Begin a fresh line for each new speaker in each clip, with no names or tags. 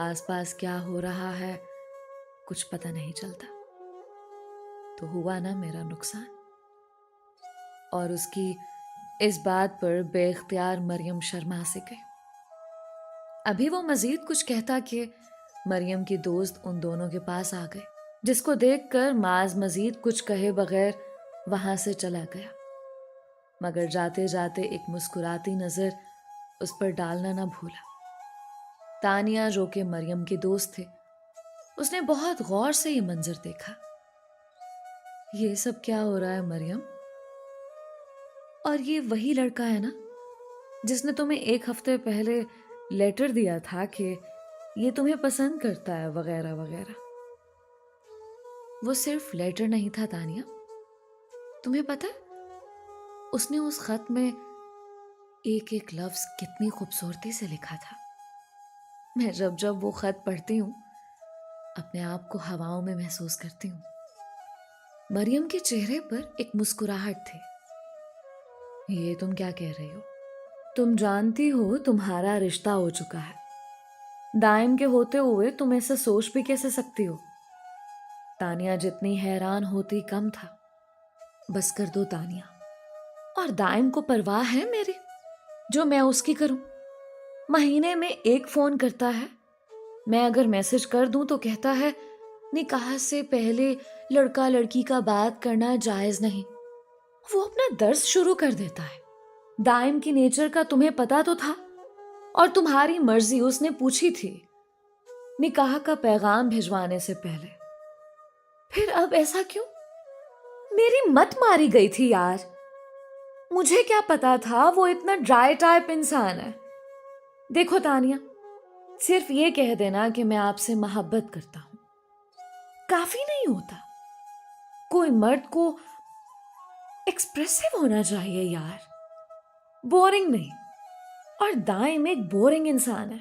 آس پاس کیا ہو رہا ہے کچھ پتہ نہیں چلتا۔ تو ہوا نا میرا نقصان۔ اور اس کی اس بات پر بے اختیار مریم شرما سے گئی۔ ابھی وہ مزید کچھ کہتا کہ مریم کی دوست ان دونوں کے پاس آ گئے، جس کو دیکھ کر معاذ مزید کچھ کہے بغیر وہاں سے چلا گیا، مگر جاتے جاتے ایک مسکراتی نظر اس پر ڈالنا نہ بھولا۔ تانیہ جو کہ مریم کے دوست تھے، اس نے بہت غور سے یہ منظر دیکھا۔ یہ سب کیا ہو رہا ہے مریم؟ اور یہ وہی لڑکا ہے نا جس نے تمہیں ایک ہفتے پہلے لیٹر دیا تھا کہ یہ تمہیں پسند کرتا ہے وغیرہ وغیرہ۔ وہ صرف لیٹر نہیں تھا تانیہ، تمہیں پتہ اس نے اس خط میں ایک ایک لفظ کتنی خوبصورتی سے لکھا تھا۔ میں جب جب وہ خط پڑھتی ہوں اپنے آپ کو ہواؤں میں محسوس کرتی ہوں۔ مریم کے چہرے پر ایک مسکراہٹ تھی۔ یہ تم کیا کہہ رہی ہو؟ تم جانتی ہو تمہارا رشتہ ہو چکا ہے، دائم کے ہوتے ہوئے تم ایسا سوچ بھی کیسے سکتی ہو؟ تانیہ جتنی حیران ہوتی کم تھا۔ بس کر دو تانیہ، اور دائم کو پرواہ ہے میری جو میں اس کی کروں؟ مہینے میں ایک فون کرتا ہے، میں اگر میسج کر دوں تو کہتا ہے نکاح سے پہلے لڑکا لڑکی کا بات کرنا جائز نہیں۔ وہ اپنا درس شروع کر دیتا ہے۔ دائم کی نیچر کا تمہیں پتا تو تھا، اور تمہاری مرضی اس نے پوچھی تھی نکاح کا پیغام بھجوانے سے پہلے۔ پھر اب ایسا کیوں؟ میری مت ماری گئی تھی یار، مجھے کیا پتا تھا وہ اتنا ڈرائی ٹائپ انسان ہے۔ دیکھو تانیہ، صرف یہ کہہ دینا کہ میں آپ سے محبت کرتا ہوں کافی نہیں ہوتا۔ کوئی مرد کو ایکسپریسو ہونا چاہیے یار، بورنگ نہیں۔ اور دائم ایک بورنگ انسان ہے۔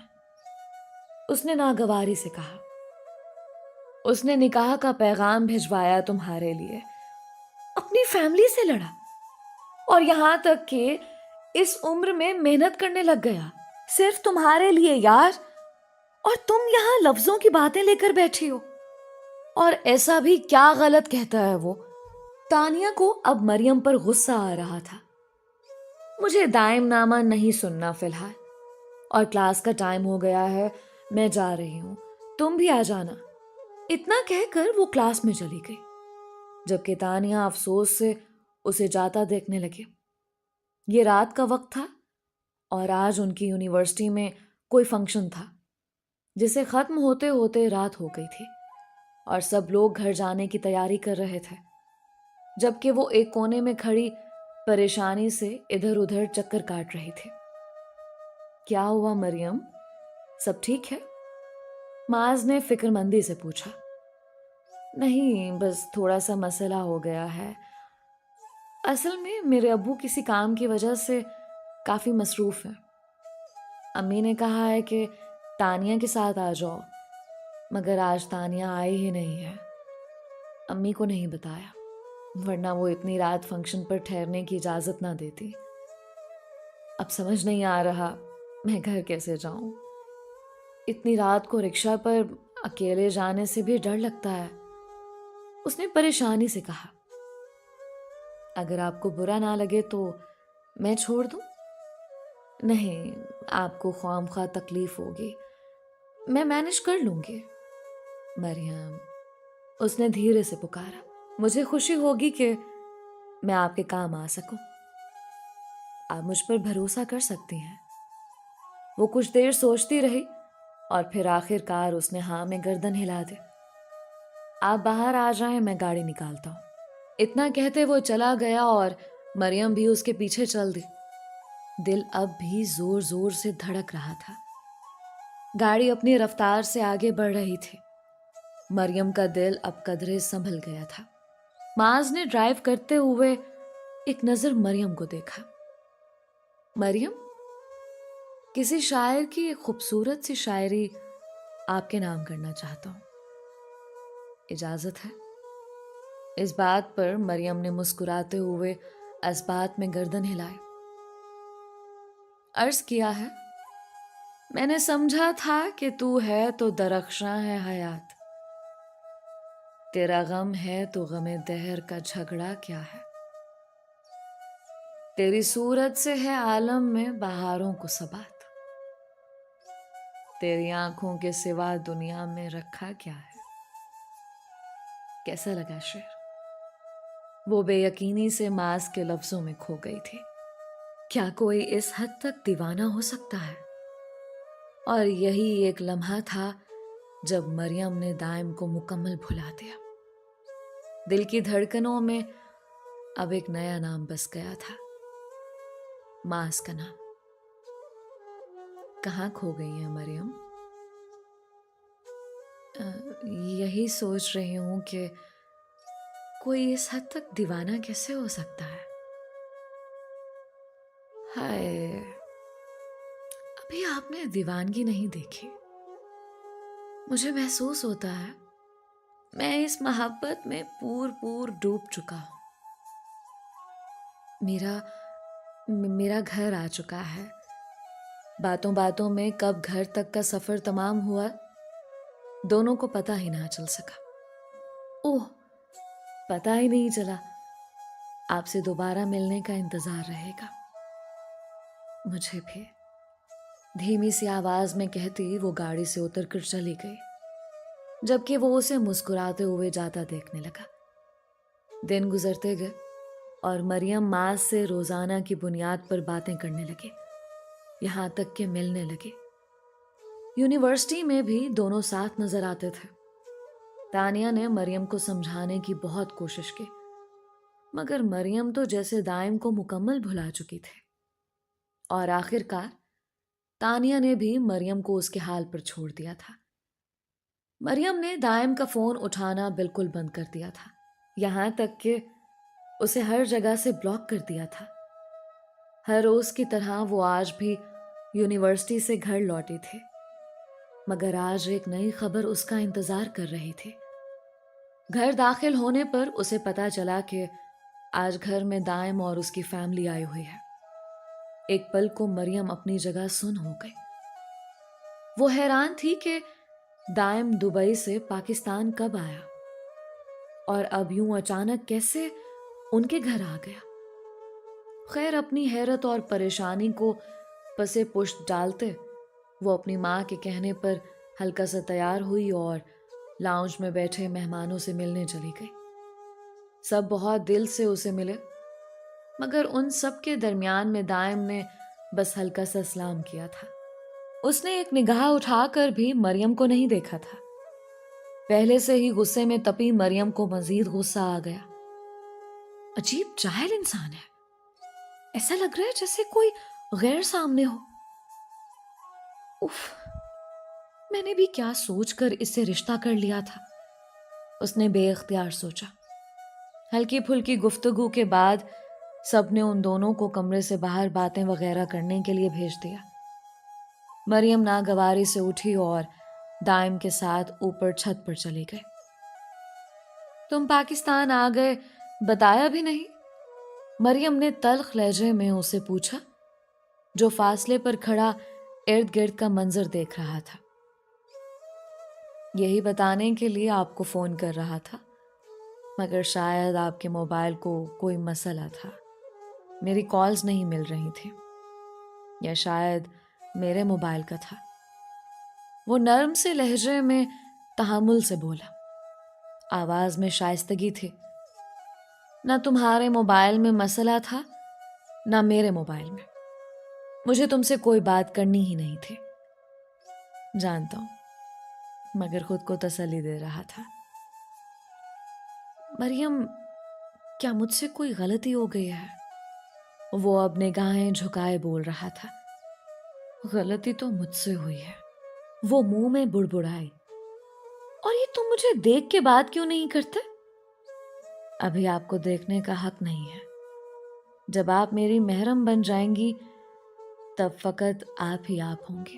اس نے ناگواری سے کہا۔ اس نے نکاح کا پیغام بھجوایا تمہارے لیے، اپنی فیملی سے لڑا، اور یہاں تک کہ اس عمر میں محنت کرنے لگ گیا صرف تمہارے لیے یار، اور تم یہاں لفظوں کی باتیں لے کر بیٹھی ہو۔ اور ایسا بھی کیا غلط کہتا ہے وہ؟ تانیہ کو اب مریم پر غصہ آ رہا تھا۔ مجھے دائم نامہ نہیں سننا فی الحال، اور کلاس کا ٹائم ہو گیا ہے، میں جا رہی ہوں، تم بھی آ جانا۔ اتنا کہہ کر وہ کلاس میں چلی گئی، جبکہ تانیہ افسوس سے اسے جاتا دیکھنے لگے۔ یہ رات کا وقت تھا، اور آج ان کی یونیورسٹی میں کوئی فنکشن تھا جسے ختم ہوتے ہوتے رات ہو گئی تھی، اور سب لوگ گھر جانے کی تیاری کر رہے تھے، جبکہ وہ ایک کونے میں کھڑی پریشانی سے ادھر ادھر چکر کاٹ رہی تھی۔ کیا ہوا مریم، سب ٹھیک ہے؟ معاذ نے فکر مندی سے پوچھا۔ نہیں، بس تھوڑا سا مسئلہ ہو گیا ہے۔ اصل میں میرے ابو کسی کام کی وجہ سے کافی مصروف ہیں۔ امی نے کہا ہے کہ تانیہ کے ساتھ آ جاؤ، مگر آج تانیہ آئی ہی نہیں ہے۔ امی کو نہیں بتایا، ورنہ وہ اتنی رات فنکشن پر ٹھہرنے کی اجازت نہ دیتی۔ اب سمجھ نہیں آ رہا میں گھر کیسے جاؤں۔ اتنی رات کو رکشہ پر اکیلے جانے سے بھی ڈر لگتا ہے۔ اس نے پریشانی سے کہا۔ اگر آپ کو برا نہ لگے تو میں چھوڑ دوں؟ نہیں، آپ کو خواہ مخواہ تکلیف ہوگی، میں مینج کر لوں گی۔ مریم، اس نے دھیرے سے پکارا، مجھے خوشی ہوگی کہ میں آپ کے کام آ سکوں۔ آپ مجھ پر بھروسہ کر سکتی ہیں۔ وہ کچھ دیر سوچتی رہی، اور پھر آخر کار اس نے ہاں میں گردن ہلا دی۔ آپ باہر آ جائیں، میں گاڑی نکالتا ہوں۔ اتنا کہتے وہ چلا گیا، اور مریم بھی اس کے پیچھے چل دی۔ دل اب بھی زور زور سے دھڑک رہا تھا۔ گاڑی اپنی رفتار سے آگے بڑھ رہی تھی۔ مریم کا دل اب قدرے سنبھل گیا تھا۔ معاذ نے ڈرائیو کرتے ہوئے ایک نظر مریم کو دیکھا۔ مریم، کسی شاعر کی ایک خوبصورت سی شاعری آپ کے نام کرنا چاہتا ہوں، اجازت ہے؟ اس بات پر مریم نے مسکراتے ہوئے اسبات میں گردن ہلائے۔ عرض کیا ہے، میں نے سمجھا تھا کہ تو ہے تو درخشاں ہے حیات، تیرا غم ہے تو غم دہر کا جھگڑا کیا ہے، تیری صورت سے ہے عالم میں بہاروں کو ثبات، تیری آنکھوں کے سوا دنیا میں رکھا کیا ہے۔ کیسا لگا شعر؟ وہ بے یقینی سے معاذ کے لفظوں میں کھو گئی تھی۔ کیا کوئی اس حد تک دیوانہ ہو سکتا ہے؟ اور یہی ایک لمحہ تھا جب مریم نے دائم کو مکمل بھلا دیا۔ دل کی دھڑکنوں میں اب ایک نیا نام بس گیا تھا، معاذ کا نام۔ کہاں کھو گئی ہیں مریم؟ یہی سوچ رہی ہوں کہ کوئی اس حد تک دیوانہ کیسے ہو سکتا ہے۔ ہائے، ابھی آپ نے دیوانگی نہیں دیکھی۔ مجھے محسوس ہوتا ہے میں اس محبت میں پور ڈوب چکا ہوں۔ میرا گھر آ چکا ہے۔ باتوں باتوں میں کب گھر تک کا سفر تمام ہوا دونوں کو پتہ ہی نہ چل سکا۔ اوہ، پتہ ہی نہیں چلا۔ آپ سے دوبارہ ملنے کا انتظار رہے گا۔ مجھے بھی، دھیمی سی آواز میں کہتی وہ گاڑی سے اتر کر چلی گئی، جبکہ وہ اسے مسکراتے ہوئے جاتا دیکھنے لگا۔ دن گزرتے گئے اور مریم معاذ سے روزانہ کی بنیاد پر باتیں کرنے لگے، یہاں تک کہ ملنے لگے۔ یونیورسٹی میں بھی دونوں ساتھ نظر آتے تھے۔ تانیہ نے مریم کو سمجھانے کی بہت کوشش کی، مگر مریم تو جیسے دائم کو مکمل بھلا چکی تھی، اور آخر کار تانیہ نے بھی مریم کو اس کے حال پر چھوڑ دیا تھا۔ مریم نے دائم کا فون اٹھانا بالکل بند کر دیا تھا، یہاں تک کہ اسے ہر جگہ سے بلاک کر دیا تھا۔ ہر روز کی طرح وہ آج بھی یونیورسٹی سے گھر لوٹی تھی، مگر آج ایک نئی خبر اس کا انتظار کر رہی تھی۔ گھر داخل ہونے پر اسے پتا چلا کہ آج گھر میں دائم اور اس کی فیملی آئی ہوئی ہے۔ ایک پل کو مریم اپنی جگہ سن ہو گئی۔ وہ حیران تھی کہ دائم دبئی سے پاکستان کب آیا اور اب یوں اچانک کیسے ان کے گھر آ گیا۔ خیر، اپنی حیرت اور پریشانی کو پسے پشت ڈالتے وہ اپنی ماں کے کہنے پر ہلکا سا تیار ہوئی اور لاؤنج میں بیٹھے مہمانوں سے ملنے چلی گئی۔ سب بہت دل سے اسے ملے، مگر ان سب کے درمیان میں دائم نے بس ہلکا سا سلام کیا تھا۔ اس نے ایک نگاہ اٹھا کر بھی مریم کو نہیں دیکھا تھا۔ پہلے سے ہی غصے میں تپی مریم کو مزید غصہ آ گیا۔ عجیب جاہل انسان ہے، ایسا لگ رہا ہے جیسے کوئی غیر سامنے ہو۔ اف، میں نے بھی کیا سوچ کر اس سے رشتہ کر لیا تھا، اس نے بے اختیار سوچا۔ ہلکی پھلکی گفتگو کے بعد سب نے ان دونوں کو کمرے سے باہر باتیں وغیرہ کرنے کے لیے بھیج دیا۔ مریم ناگواری سے اٹھی اور دائم کے ساتھ اوپر چھت پر چلی گئی۔ تم پاکستان آ گئے بتایا بھی نہیں؟ مریم نے تلخ لہجے میں اسے پوچھا، جو فاصلے پر کھڑا ارد گرد کا منظر دیکھ رہا تھا۔ یہی بتانے کے لیے آپ کو فون کر رہا تھا، مگر شاید آپ کے موبائل کو کوئی مسئلہ تھا، میری کالز نہیں مل رہی تھی، یا شاید میرے موبائل کا تھا۔ وہ نرم سے لہجے میں تحمل سے بولا، آواز میں شائستگی تھی۔ نہ تمہارے موبائل میں مسئلہ تھا، نہ میرے موبائل میں، مجھے تم سے کوئی بات کرنی ہی نہیں تھی۔ جانتا ہوں، مگر خود کو تسلی دے رہا تھا۔ مریم، کیا مجھ سے کوئی غلطی ہو گئی ہے؟ وہ اب نگاہیں جھکائے بول رہا تھا۔ غلطی تو مجھ سے ہوئی ہے، وہ منہ میں بڑبڑائی۔ اور یہ تم مجھے دیکھ کے بات کیوں نہیں کرتے؟ ابھی آپ کو دیکھنے کا حق نہیں ہے۔ جب آپ میری محرم بن جائیں گی تب فقط آپ ہی آپ ہوں گے۔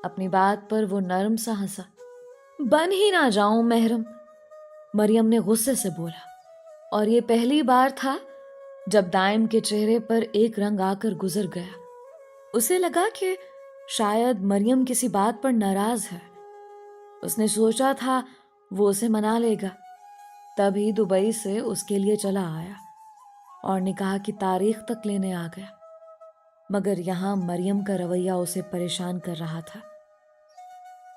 اپنی بات پر وہ نرم سا ہنسا۔ بن ہی نہ جاؤں محرم، مریم نے غصے سے بولا، اور یہ پہلی بار تھا جب دائم کے چہرے پر ایک رنگ آ کر گزر گیا۔ اسے لگا کہ شاید مریم کسی بات پر ناراض ہے. اس نے سوچا تھا وہ اسے منا لے گا، تبھی دبئی سے اس کے لیے چلا آیا اور نکاح کی تاریخ تک لینے آ گیا. مگر یہاں مریم کا رویہ اسے پریشان کر رہا تھا.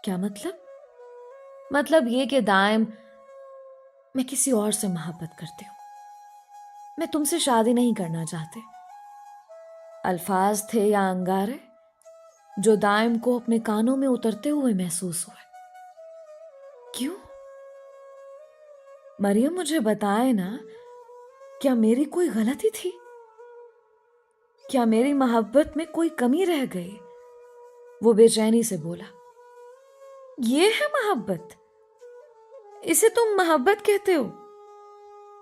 کیا مطلب یہ کہ دائم میں کسی اور سے محبت کرتی ہوں، میں تم سے شادی نہیں کرنا چاہتے. الفاظ تھے یا انگارے جو دائم کو اپنے کانوں میں اترتے ہوئے محسوس ہوئے. کیوں؟ مریم مجھے بتائے نا، کیا میری کوئی غلطی تھی؟ کیا میری محبت میں کوئی کمی رہ گئی؟ وہ بے چینی سے بولا. یہ ہے محبت؟ اسے تم محبت کہتے ہو؟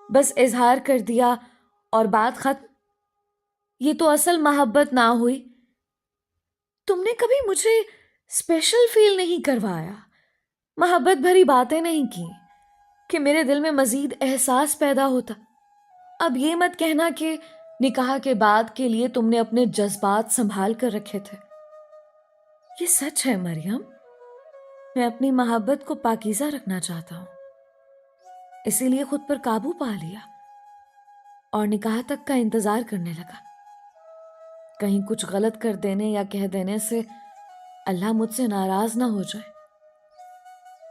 بس اظہار کر دیا اور بات ختم؟ یہ تو اصل محبت نہ ہوئی. تم نے کبھی مجھے اسپیشل فیل نہیں کروایا، محبت بھری باتیں نہیں کی کہ میرے دل میں مزید احساس پیدا ہوتا. اب یہ مت کہنا کہ نکاح کے بعد کے لیے تم نے اپنے جذبات سنبھال کر رکھے تھے. یہ سچ ہے مریم، میں اپنی محبت کو پاکیزہ رکھنا چاہتا ہوں، اسی لیے خود پر قابو پا لیا اور نکاح تک کا انتظار کرنے لگا. کہیں کچھ غلط کر دینے یا کہہ دینے سے اللہ مجھ سے ناراض نہ ہو جائے،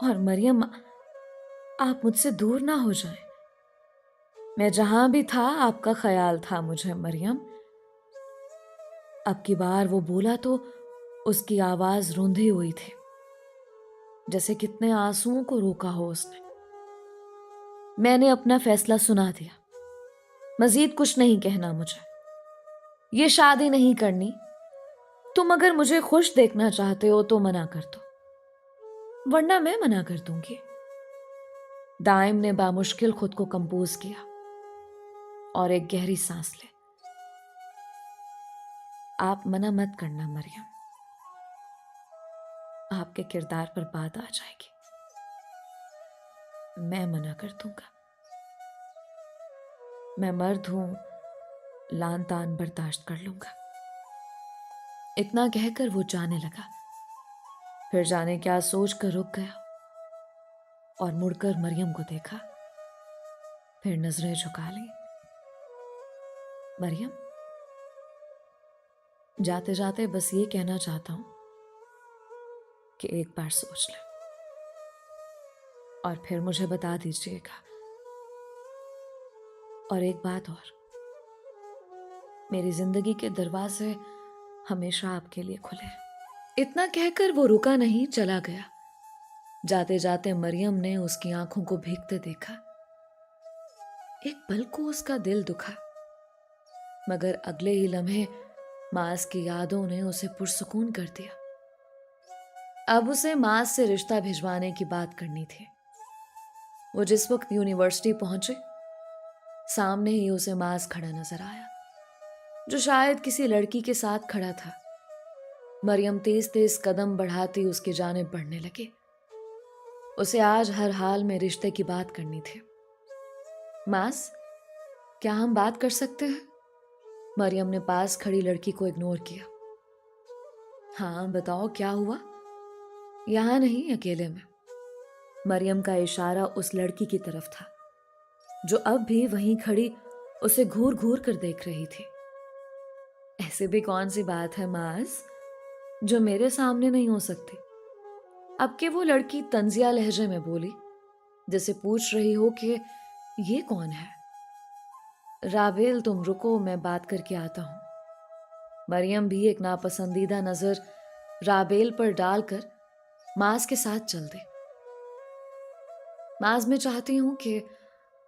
اور مریم آپ مجھ سے دور نہ ہو جائیں. میں جہاں بھی تھا آپ کا خیال تھا مجھے مریم. اب کی بار وہ بولا تو اس کی آواز روندھی ہوئی تھی، جیسے کتنے آنسوؤں کو روکا ہو اس نے. میں نے اپنا فیصلہ سنا دیا، مزید کچھ نہیں کہنا مجھے. یہ شادی نہیں کرنی. تم اگر مجھے خوش دیکھنا چاہتے ہو تو منع کر دو، ورنہ میں منع کر دوں گی. دائم نے بامشکل خود کو کمپوز کیا اور ایک گہری سانس لے. آپ منع مت کرنا مریم، آپ کے کردار پر بات آ جائے گی. میں منع کر دوں گا. میں مرد ہوں، لان تان برداشت کر لوں گا. اتنا کہہ کر وہ جانے لگا. پھر جانے کیا سوچ کر رک گیا اور مڑ کر مریم کو دیکھا. پھر نظریں جھکا لی. مریم، جاتے جاتے بس یہ کہنا چاہتا ہوں کہ ایک بار سوچ لیں اور پھر مجھے بتا دیجیے گا. اور ایک بات اور، میری زندگی کے دروازے ہمیشہ آپ کے لیے کھلے ہیں. اتنا کہہ کر وہ رکا نہیں، چلا گیا. جاتے جاتے مریم نے اس کی آنکھوں کو بھیگتے دیکھا. ایک پل کو اس کا دل دکھا، مگر اگلے ہی لمحے ماس کی یادوں نے اسے پرسکون کر دیا. اب اسے ماس سے رشتہ بھجوانے کی بات کرنی تھی. وہ جس وقت یونیورسٹی پہنچے، سامنے ہی اسے ماس کھڑا نظر آیا، جو شاید کسی لڑکی کے ساتھ کھڑا تھا. مریم تیز تیز قدم بڑھاتی اس کی جانب بڑھنے لگی. اسے آج ہر حال میں رشتے کی بات کرنی تھی. ماس، کیا ہم بات کر سکتے ہیں؟ مریم نے پاس کھڑی لڑکی کو اگنور کیا. ہاں بتاؤ، کیا ہوا؟ یہاں نہیں، اکیلے میں. مریم کا اشارہ اس لڑکی کی طرف تھا جو اب بھی وہیں کھڑی اسے گھور گھور کر دیکھ رہی تھی. ایسے بھی کون سی بات ہے ماس جو میرے سامنے نہیں ہو سکتی؟ اب کہ وہ لڑکی طنزیہ لہجے میں بولی، جیسے پوچھ رہی ہو کہ یہ کون ہے. رابیل، تم رکو، میں بات کر کے آتا ہوں. مریم بھی ایک ناپسندیدہ نظر رابیل پر ڈال کر ماس کے ساتھ چل دی. ماس، میں چاہتی ہوں کہ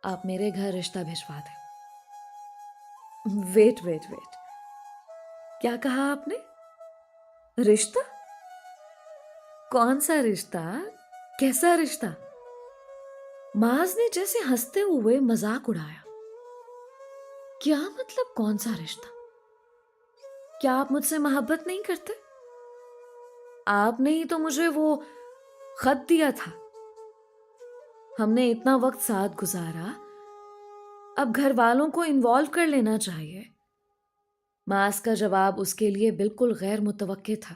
آپ میرے گھر رشتہ بھجوا دیں. ویٹ ویٹ ویٹ، کیا کہا آپ نے؟ رشتہ؟ کون سا رشتہ؟ کیسا رشتہ؟ ماس نے جیسے ہنستے ہوئے مذاق اڑایا. کیا مطلب کون سا رشتہ؟ کیا آپ مجھ سے محبت نہیں کرتے؟ آپ نے ہی تو مجھے وہ خط دیا تھا. ہم نے اتنا وقت ساتھ گزارا، اب گھر والوں کو انوالو کر لینا چاہیے. ماس کا جواب اس کے لیے بالکل غیر متوقع تھا.